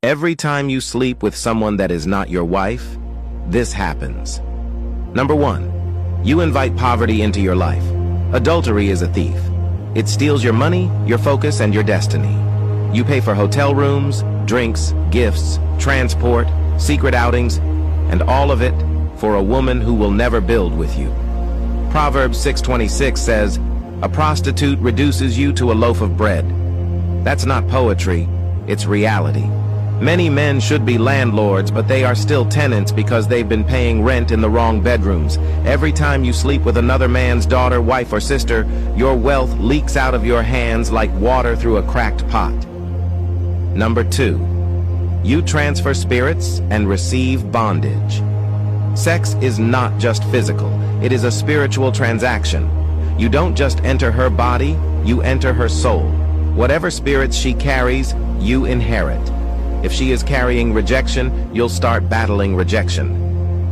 Every time you sleep with someone that is not your wife, this happens. Number 1. You invite poverty into your life. Adultery is a thief. It steals your money, your focus, and your destiny. You pay for hotel rooms, drinks, gifts, transport, secret outings, and all of it for a woman who will never build with you. Proverbs 6:26 says, "A prostitute reduces you to a loaf of bread." That's not poetry, it's reality. Many men should be landlords, but they are still tenants because they've been paying rent in the wrong bedrooms. Every time you sleep with another man's daughter, wife, or sister, your wealth leaks out of your hands like water through a cracked pot. Number 2. You transfer spirits and receive bondage. Sex is not just physical, it is a spiritual transaction. You don't just enter her body, you enter her soul. Whatever spirits she carries, you inherit. If she is carrying rejection, you'll start battling rejection.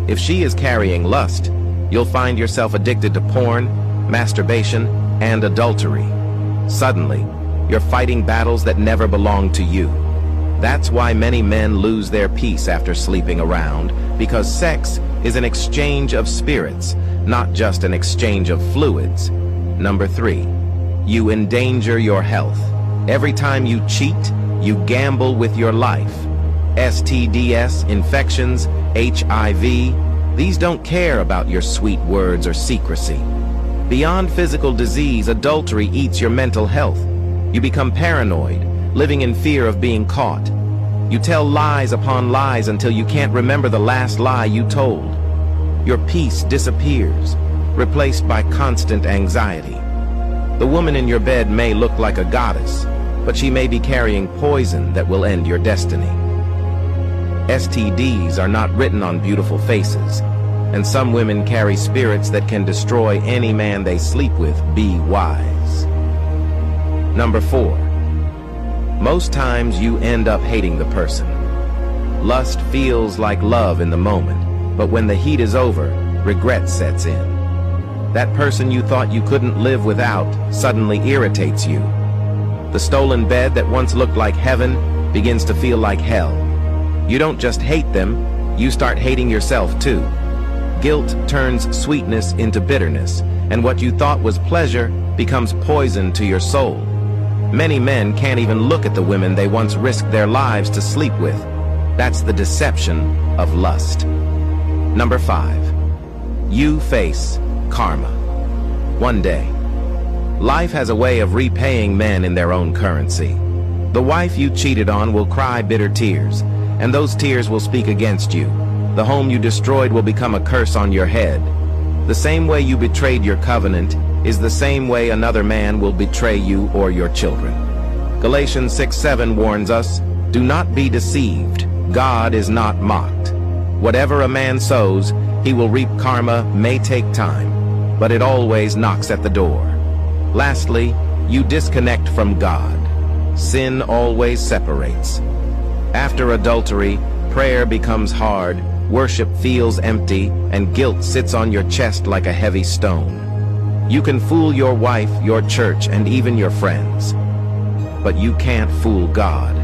If she is carrying lust, you'll find yourself addicted to porn, masturbation, and adultery. Suddenly, you're fighting battles that never belonged to you. That's why many men lose their peace after sleeping around, because sex is an exchange of spirits, not just an exchange of fluids. Number 3. You endanger your health. Every time you cheat, you gamble with your life. STDs, infections, HIV, these don't care about your sweet words or secrecy. Beyond physical disease, adultery eats your mental health. You become paranoid, living in fear of being caught. You tell lies upon lies until you can't remember the last lie you told. Your peace disappears, replaced by constant anxiety. The woman in your bed may look like a goddess, but she may be carrying poison that will end your destiny. STDs are not written on beautiful faces, and some women carry spirits that can destroy any man they sleep with. Be wise. Number 4. Most times you end up hating the person. Lust feels like love in the moment, but when the heat is over, regret sets in. That person you thought you couldn't live without suddenly irritates you. The stolen bed that once looked like heaven begins to feel like hell. You don't just hate them, you start hating yourself too. Guilt turns sweetness into bitterness, and what you thought was pleasure becomes poison to your soul. Many men can't even look at the women they once risked their lives to sleep with. That's the deception of lust. Number 5. You face karma. One day, life has a way of repaying men in their own currency. The wife you cheated on will cry bitter tears, and those tears will speak against you. The home you destroyed will become a curse on your head. The same way you betrayed your covenant is the same way another man will betray you or your children. Galatians 6:7 warns us, "Do not be deceived. God is not mocked. Whatever a man sows, he will reap. Karma may take time, but it always knocks at the door." Lastly, you disconnect from God. Sin always separates. After adultery, prayer becomes hard, worship feels empty, and guilt sits on your chest like a heavy stone. You can fool your wife, your church, and even your friends, but you can't fool God.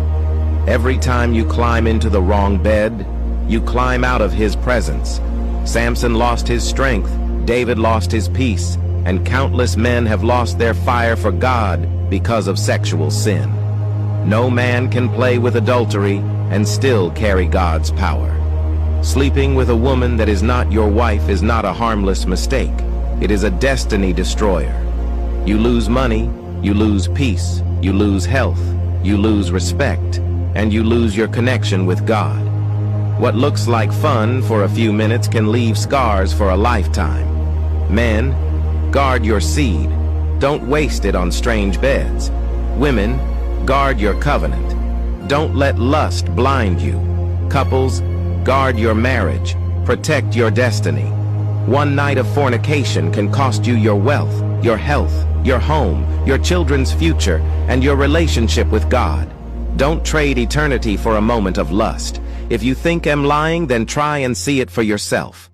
Every time you climb into the wrong bed, you climb out of His presence. Samson lost his strength, David lost his peace, and countless men have lost their fire for God because of sexual sin. No man can play with adultery and still carry God's power. Sleeping with a woman that is not your wife is not a harmless mistake. It is a destiny destroyer. You lose money, you lose peace, you lose health, you lose respect, and you lose your connection with God. What looks like fun for a few minutes can leave scars for a lifetime. Men, guard your seed. Don't waste it on strange beds. Women, guard your covenant. Don't let lust blind you. Couples, guard your marriage. Protect your destiny. One night of fornication can cost you your wealth, your health, your home, your children's future, and your relationship with God. Don't trade eternity for a moment of lust. If you think I'm lying, then try and see it for yourself.